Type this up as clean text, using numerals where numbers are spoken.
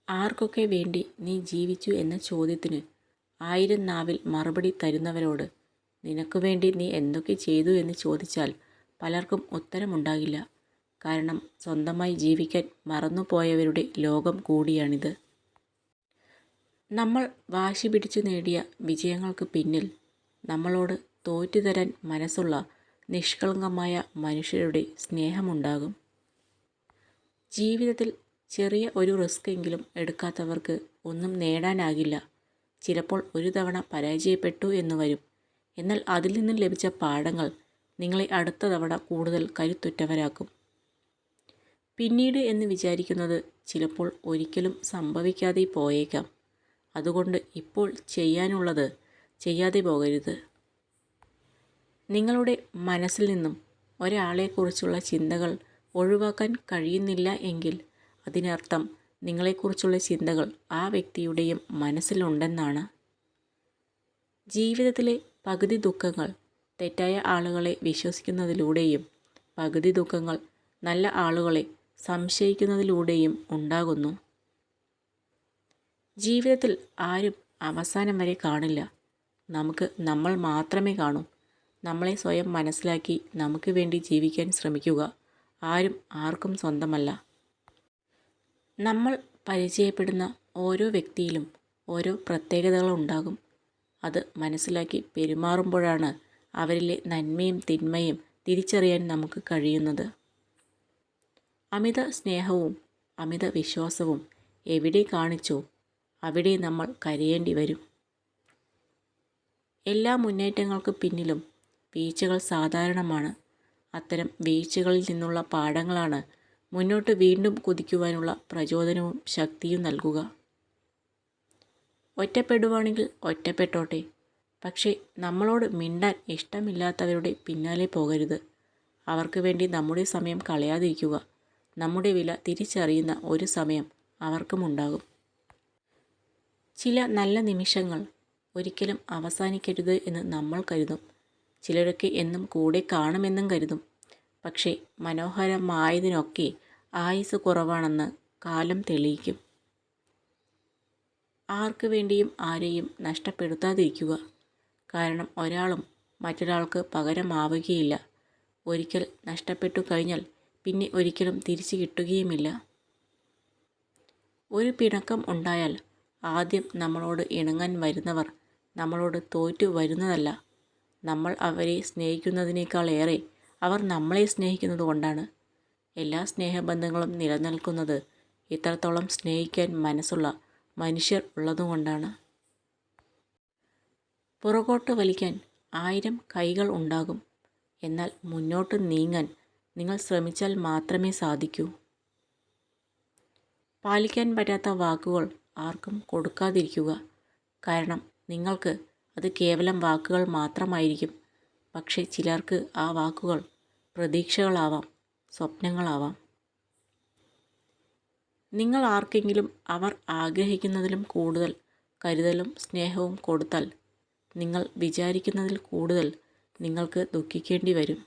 ആർക്കൊക്കെ വേണ്ടി നീ ജീവിച്ചു എന്ന ചോദ്യത്തിന് 1000 നാവിൽ മറുപടി തരുന്നവരോട് നിനക്കു വേണ്ടി നീ എന്തൊക്കെ ചെയ്തു എന്ന് ചോദിച്ചാൽ പലർക്കും ഉത്തരമുണ്ടാകില്ല. കാരണം സ്വന്തമായി ജീവിക്കാൻ മറന്നുപോയവരുടെ ലോകം കൂടിയാണിത്. നമ്മൾ വാശി പിടിച്ചു നേടിയ വിജയങ്ങൾക്ക് പിന്നിൽ നമ്മളോട് തോറ്റുതരാൻ മനസ്സുള്ള നിഷ്കളങ്കമായ മനുഷ്യരുടെ സ്നേഹമുണ്ടാകും. ജീവിതത്തിൽ ചെറിയ ഒരു റിസ്ക് എങ്കിലും എടുക്കാത്തവർക്ക് ഒന്നും നേടാനാകില്ല. ചിലപ്പോൾ ഒരു തവണ പരാജയപ്പെട്ടു എന്ന് വരും. എന്നാൽ അതിൽ നിന്നും ലഭിച്ച പാഠങ്ങൾ നിങ്ങളെ അടുത്ത തവണ കൂടുതൽ കരുത്തുറ്റവരാക്കും. പിന്നീട് എന്ന് വിചാരിക്കുന്നത് ചിലപ്പോൾ ഒരിക്കലും സംഭവിക്കാതെ പോയേക്കാം. അതുകൊണ്ട് ഇപ്പോൾ ചെയ്യാനുള്ളത് ചെയ്യാതെ പോകരുത്. നിങ്ങളുടെ മനസ്സിൽ നിന്നും ഒരാളെക്കുറിച്ചുള്ള ചിന്തകൾ ഒഴിവാക്കാൻ കഴിയുന്നില്ല എങ്കിൽ അതിനർത്ഥം നിങ്ങളെക്കുറിച്ചുള്ള ചിന്തകൾ ആ വ്യക്തിയുടെയും മനസ്സിലുണ്ടെന്നാണ്. ജീവിതത്തിലെ പകുതി ദുഃഖങ്ങൾ തെറ്റായ ആളുകളെ വിശ്വസിക്കുന്നതിലൂടെയും പകുതി ദുഃഖങ്ങൾ നല്ല ആളുകളെ സംശയിക്കുന്നതിലൂടെയും ഉണ്ടാകുന്നു. ജീവിതത്തിൽ ആരും അവസാനം വരെ കാണില്ല. നമുക്ക് നമ്മൾ മാത്രമേ കാണൂ. നമ്മളെ സ്വയം മനസ്സിലാക്കി നമുക്ക് വേണ്ടി ജീവിക്കാൻ ശ്രമിക്കുക. ആരും ആർക്കും സ്വന്തമല്ല. നമ്മൾ പരിചയപ്പെടുന്ന ഓരോ വ്യക്തിയിലും ഓരോ പ്രത്യേകതകളുണ്ടാകും. അത് മനസ്സിലാക്കി പെരുമാറുമ്പോഴാണ് അവരിലെ നന്മയും തിന്മയും തിരിച്ചറിയാൻ നമുക്ക് കഴിയുന്നത്. അമിത സ്നേഹവും അമിത വിശ്വാസവും എവിടെ കാണിച്ചോ അവിടെ നമ്മൾ കരയേണ്ടി വരും. എല്ലാ മുന്നേറ്റങ്ങൾക്ക് പിന്നിലും വീഴ്ചകൾ സാധാരണമാണ്. അത്തരം വീഴ്ചകളിൽ നിന്നുള്ള പാഠങ്ങളാണ് മുന്നോട്ട് വീണ്ടും കുതിക്കുവാനുള്ള പ്രചോദനവും ശക്തിയും നൽകുക. ഒറ്റപ്പെടുവാണെങ്കിൽ ഒറ്റപ്പെട്ടോട്ടെ. പക്ഷേ നമ്മളോട് മിണ്ടാൻ ഇഷ്ടമില്ലാത്തവരുടെ പിന്നാലെ പോകരുത്. അവർക്ക് വേണ്ടി നമ്മുടെ സമയം കളയാതിരിക്കുക. നമ്മുടെ വില തിരിച്ചറിയുന്ന ഒരു സമയം അവർക്കുമുണ്ടാകും. ചില നല്ല നിമിഷങ്ങൾ ഒരിക്കലും അവസാനിക്കരുത് എന്ന് നമ്മൾ കരുതും. ചിലരൊക്കെ എന്നും കൂടെ കാണുമെന്നും കരുതും. പക്ഷേ മനോഹരമായതിനൊക്കെ ആയുസ് കുറവാണെന്ന് കാലം തെളിയിക്കും. ആർക്ക് വേണ്ടിയും ആരെയും നഷ്ടപ്പെടുത്താതിരിക്കുക. കാരണം ഒരാളും മറ്റൊരാൾക്ക് പകരമാവുകയില്ല. ഒരിക്കൽ നഷ്ടപ്പെട്ടു കഴിഞ്ഞാൽ പിന്നെ ഒരിക്കലും തിരിച്ചു കിട്ടുകയുമില്ല. ഒരു പിണക്കം ഉണ്ടായാൽ ആദ്യം നമ്മളോട് ഇണങ്ങാൻ വരുന്നവർ നമ്മളോട് തോറ്റു വരുന്നതല്ല. നമ്മൾ അവരെ സ്നേഹിക്കുന്നതിനേക്കാളേറെ അവർ നമ്മളെ സ്നേഹിക്കുന്നത് കൊണ്ടാണ്. എല്ലാ സ്നേഹബന്ധങ്ങളും നിലനിൽക്കുന്നത് ഇത്രത്തോളം സ്നേഹിക്കാൻ മനസ്സുള്ള മനുഷ്യർ ഉള്ളതുകൊണ്ടാണ്. പുറകോട്ട് വലിക്കാൻ 1000 കൈകൾ ഉണ്ടാകും. എന്നാൽ മുന്നോട്ട് നീങ്ങാൻ നിങ്ങൾ ശ്രമിച്ചാൽ മാത്രമേ സാധിക്കൂ. പാലിക്കാൻ പറ്റാത്ത വാക്കുകൾ ആർക്കും കൊടുക്കാതിരിക്കുക. കാരണം നിങ്ങൾക്ക് അത് കേവലം വാക്കുകൾ മാത്രമായിരിക്കും. പക്ഷേ ചിലർക്ക് ആ വാക്കുകൾ പ്രതീക്ഷകളാവാം, സ്വപ്നങ്ങളാവാം. നിങ്ങൾ ആർക്കെങ്കിലും അവർ ആഗ്രഹിക്കുന്നതിലും കൂടുതൽ കരുതലും സ്നേഹവും കൊടുത്താൽ നിങ്ങൾ വിചാരിക്കുന്നതിൽ കൂടുതൽ നിങ്ങൾക്ക് ദുഃഖിക്കേണ്ടി വരും.